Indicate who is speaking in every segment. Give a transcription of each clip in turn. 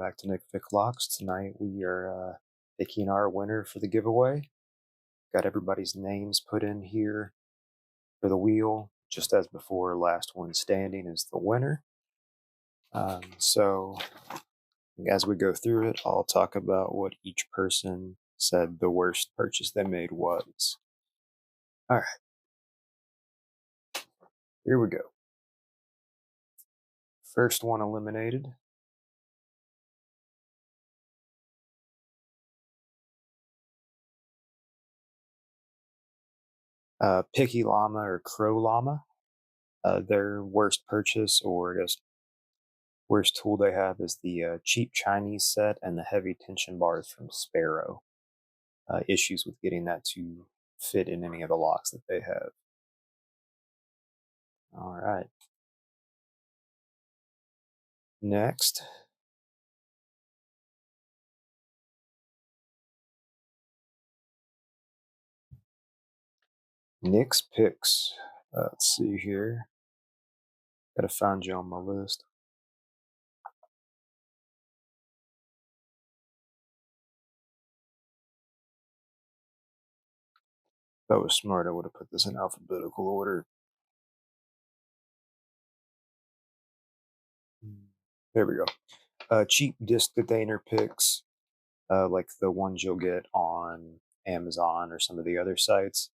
Speaker 1: back to Nick Vick Locks. Tonight we are picking our winner for the giveaway. Got everybody's names put in here for the wheel. Just as before, last one standing is the winner. So as we go through it, I'll talk about what each person said the worst purchase they made was. All right, here we go. First one eliminated. Picky Llama or Crow Llama. Their worst purchase, or I guess worst tool they have, is the cheap Chinese set and the heavy tension bars from Sparrow. Issues with getting that to fit in any of the locks that they have. All right. Next, Nick's picks. Let's see here. Gotta find you on my list. If I was smart, I would have put this in alphabetical order. There we go. Cheap disc detainer picks, like the ones you'll get on Amazon or some of the other sites,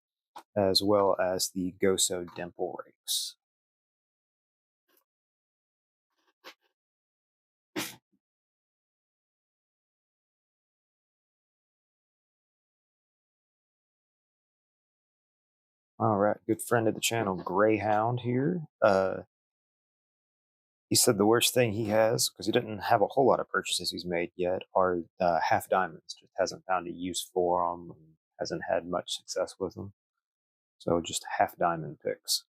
Speaker 1: as well as the Goso dimple rakes. All right, good friend of the channel, Greyhound here. He said the worst thing he has, because he didn't have a whole lot of purchases he's made yet, are half diamonds. Just hasn't found a use for them, and hasn't had much success with them. So just half diamond picks.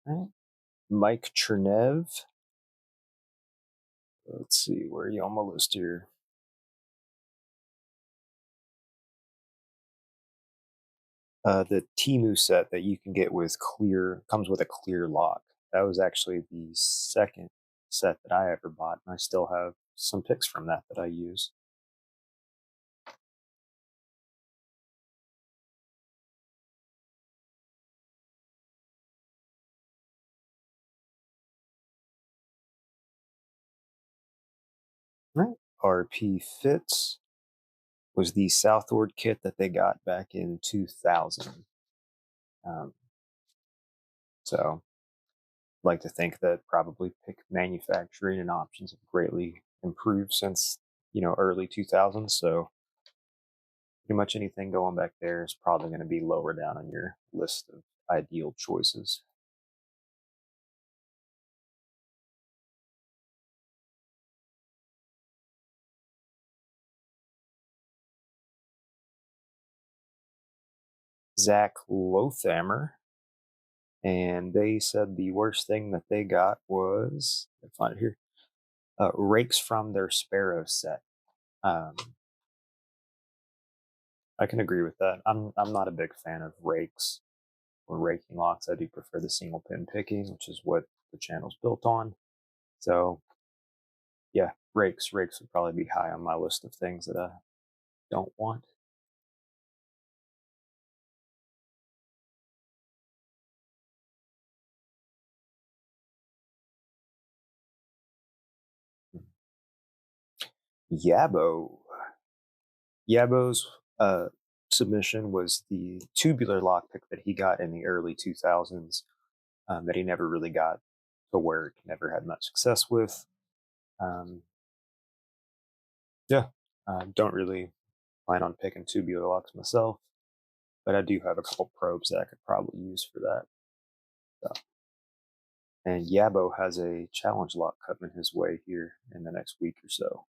Speaker 1: All right. Mike Chernev. Let's see, where are you on my list here? The Timu set that you can get with clear, comes with a clear lock. That was actually the second set that I ever bought, and I still have some picks from that I use. Right. RP Fits was the Southward kit that they got back in 2000. So like to think that probably pick manufacturing and options have greatly improved since, early 2000s. So pretty much anything going back there is probably going to be lower down on your list of ideal choices. Zach Lothamer, and they said the worst thing that they got was, I find it here, rakes from their Sparrow set. Um, I can agree with that. I'm not a big fan of rakes or raking locks. I do prefer the single pin picking, which is what the channel's built on. So yeah, rakes would probably be high on my list of things that I don't want. Yabo. Yabo's submission was the tubular lockpick that he got in the early 2000s, that he never really got to work, never had much success with. Um, yeah, don't really plan on picking tubular locks myself, but I do have a couple probes that I could probably use for that. So. And Yabo has a challenge lock coming his way here in the next week or so.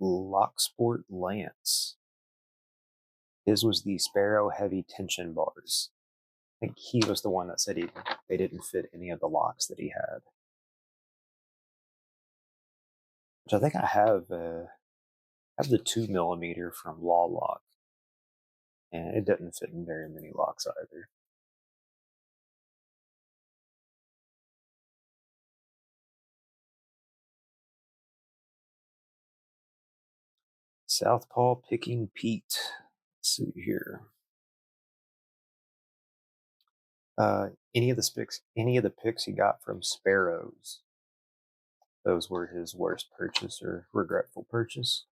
Speaker 1: Locksport Lance. His was the Sparrow heavy tension bars. think he was the one that said they didn't fit any of the locks that he had. Which I think I have the 2 millimeter from Law Lock, and it doesn't fit in very many locks either. Southpaw Picking Pete. Let's see here. Any of the picks he got from Sparrows, those were his worst purchase or regretful purchase.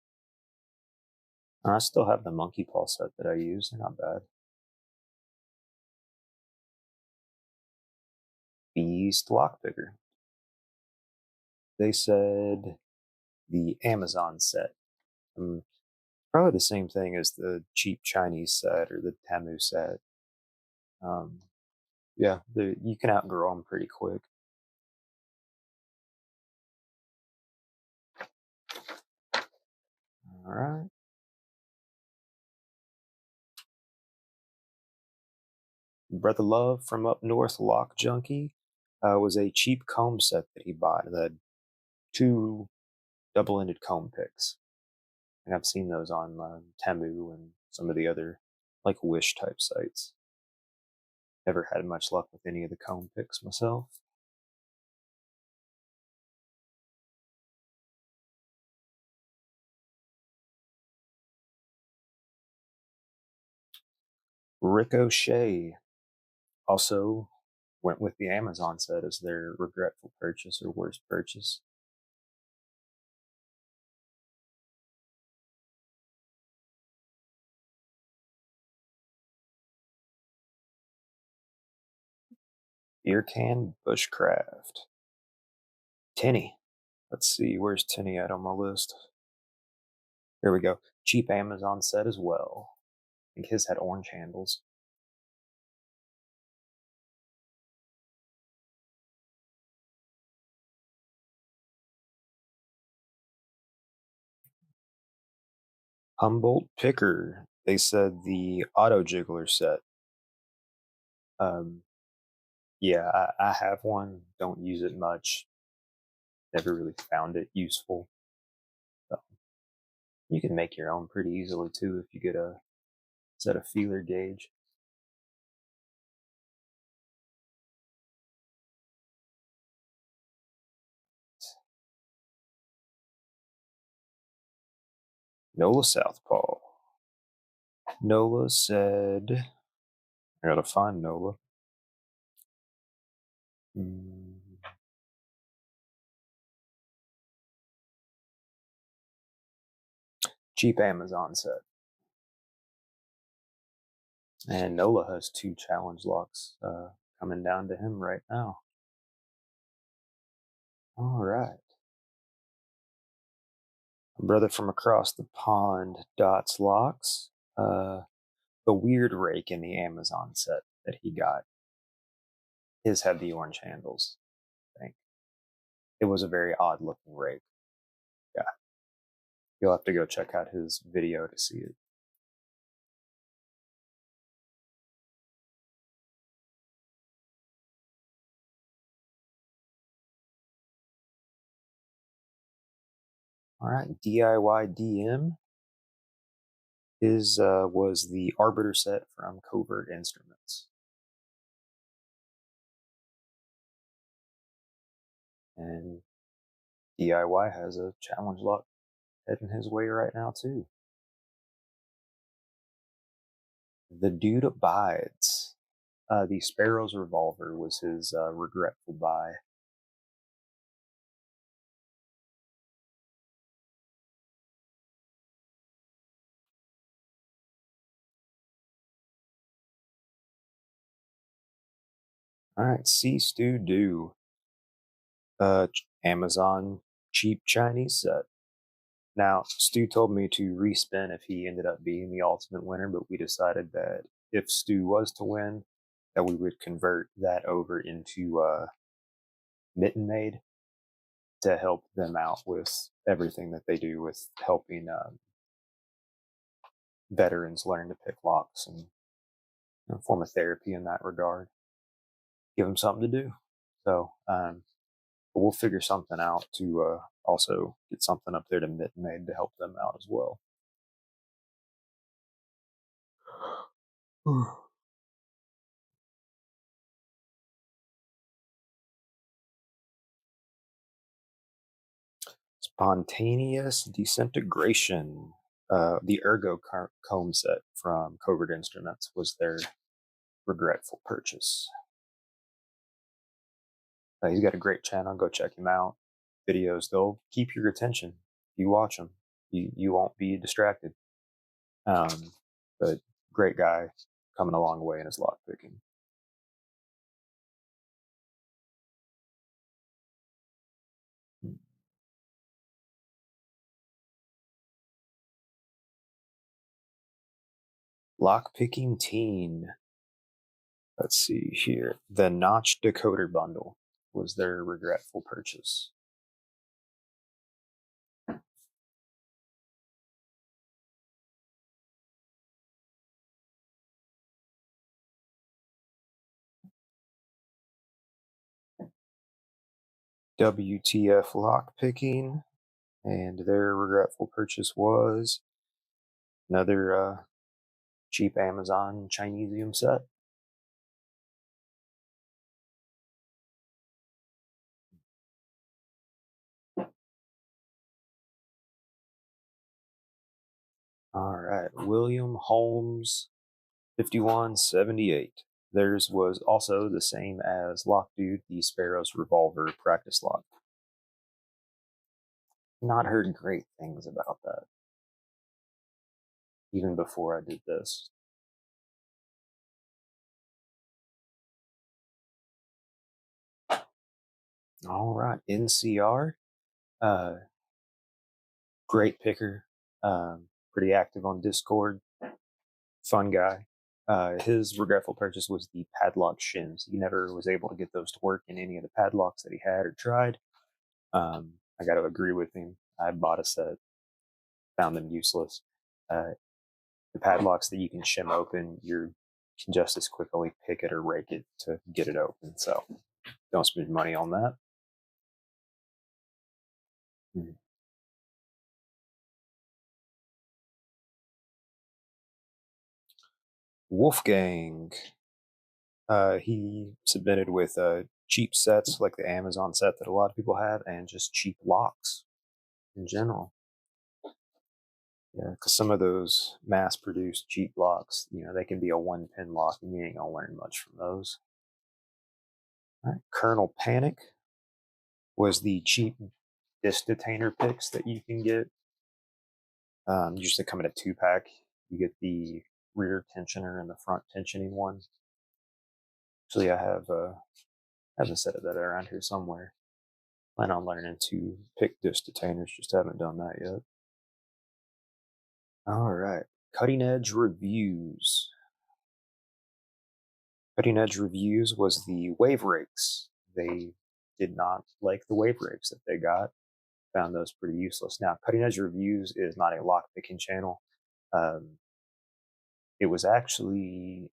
Speaker 1: I still have the monkey paw set that I use. They're not bad. Beast Lockpicker. They said the Amazon set. Probably the same thing as the cheap Chinese set or the Tamu set. Um, yeah, you can outgrow them pretty quick. All right. Brother Love from up north, Lock Junkie, was a cheap comb set that he bought that had two double-ended comb picks. And I've seen those on Temu and some of the other like Wish type sites. Never had much luck with any of the comb picks myself. Ricochet also went with the Amazon set as their regretful purchase or worst purchase. Beer can bushcraft. Tinny. Let's see, where's Tinny at on my list? There we go. Cheap Amazon set as well. I think his had orange handles. Humboldt Picker. They said the auto jiggler set. Um, yeah, I have one. Don't use it much. Never really found it useful. So you can make your own pretty easily too if you get a set of feeler gauge. Nola Southpaw. Nola said, I gotta find Nola. Mm, cheap Amazon set. And Nola has 2 challenge locks coming down to him right now. All right. Brother from across the pond, Dots Locks. The weird rake in the Amazon set that he got. His had the orange handles, I think. It was a very odd looking rake. Yeah. You'll have to go check out his video to see it. All right, DIY DM. His was the Arbiter set from Covert Instruments. And DIY has a challenge lock heading his way right now, too. The Dude Abides. The Sparrow's Revolver was his regretful buy. All right, See Stu Do. Amazon cheap Chinese set. Now, Stu told me to respin if he ended up being the ultimate winner, but we decided that if Stu was to win, that we would convert that over into Mitten Maid to help them out with everything that they do with helping veterans learn to pick locks and a form of therapy in that regard. Give him something to do. So but we'll figure something out to also get something up there to Mitten Maid to help them out as well. Spontaneous disintegration. The comb set from Covert Instruments was their regretful purchase. He's got a great channel. Go check him out. Videos, they'll keep your attention. You watch them, you won't be distracted. But great guy, coming a long way in his lock picking. Lock picking teen. Let's see here. The Notch Decoder Bundle was their regretful purchase. WTF lock picking, and their regretful purchase was another cheap Amazon Chinesium set. All right, William Holmes 5178. Theirs was also the same as Lock Dude, the Sparrow's revolver practice lock. Not heard great things about that, even before I did this. All right, NCR, uh, great picker, pretty active on Discord, fun guy. His regretful purchase was the padlock shims. He never was able to get those to work in any of the padlocks that he had or tried. I got to agree with him. I bought a set, found them useless. Uh, the padlocks that you can shim open, you can just as quickly pick it or rake it to get it open. So don't spend money on that. Mm. Wolfgang. He submitted with cheap sets like the Amazon set that a lot of people have, and just cheap locks in general. Yeah, because some of those mass-produced cheap locks, they can be a one-pin lock, and you ain't gonna learn much from those. All right. Colonel Panic was the cheap disc detainer picks that you can get. Usually come in a 2-pack. You get the rear tensioner and the front tensioning one. Actually, I have a set of that around here somewhere. Plan on learning to pick disc detainers, just haven't done that yet. All right, cutting edge reviews. Cutting edge reviews was the wave rakes. They did not like the wave rakes that they got. Found those pretty useless. Now, cutting edge reviews is not a lock picking channel. It was actually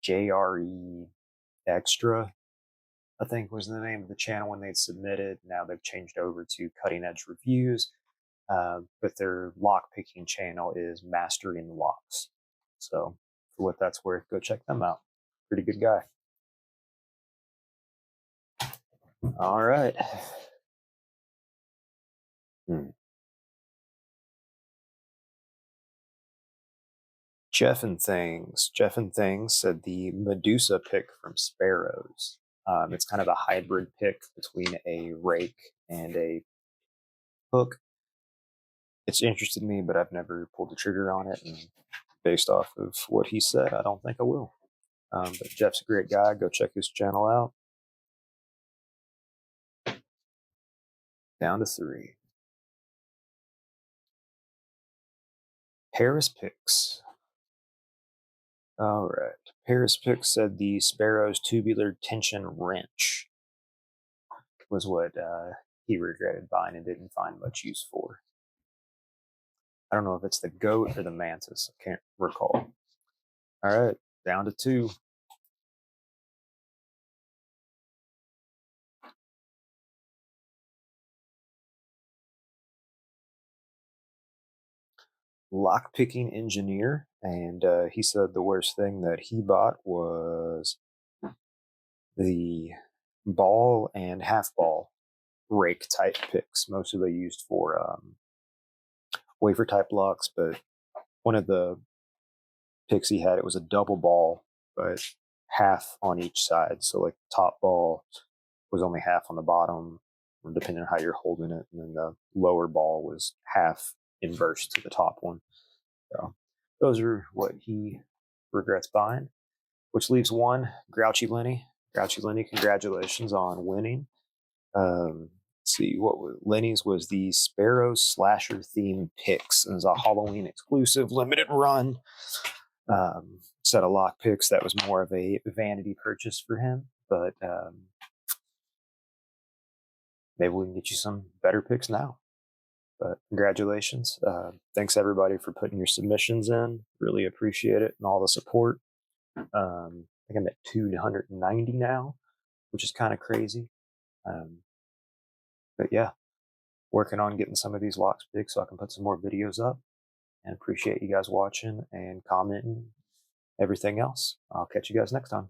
Speaker 1: JRE Extra, I think was the name of the channel when they submitted. Now they've changed over to Cutting Edge Reviews, but their lock picking channel is Mastering Locks. So for what that's worth, go check them out. Pretty good guy. All right. Jeff and Things. Jeff and Things said the Medusa pick from Sparrows. It's kind of a hybrid pick between a rake and a hook. It's interested me, but I've never pulled the trigger on it. And based off of what he said, I don't think I will. But Jeff's a great guy. Go check his channel out. Down to 3. Paris Picks. All right. Paris Picks said the Sparrow's tubular tension wrench was what he regretted buying and didn't find much use for. I don't know if it's the goat or the mantis. I can't recall. All right. Down to two. Lockpicking engineer, and he said the worst thing that he bought was the ball and half ball rake type picks, mostly used for wafer type locks. But one of the picks he had, it was a double ball, but half on each side. So like the top ball was only half on the bottom, depending on how you're holding it, and then the lower ball was half inverse to the top one. So those are what he regrets buying, which leaves one, Grouchy Lenny. Grouchy Lenny, congratulations on winning. Let's see, what was Lenny's was the Sparrow Slasher themed picks. It was a Halloween exclusive limited run set of lock picks that was more of a vanity purchase for him, but maybe we can get you some better picks now. But congratulations. Thanks everybody for putting your submissions in. Really appreciate it and all the support. I think I'm at 290 now, which is kind of crazy. But yeah, working on getting some of these locks picks so I can put some more videos up. And appreciate you guys watching and commenting, everything else. I'll catch you guys next time.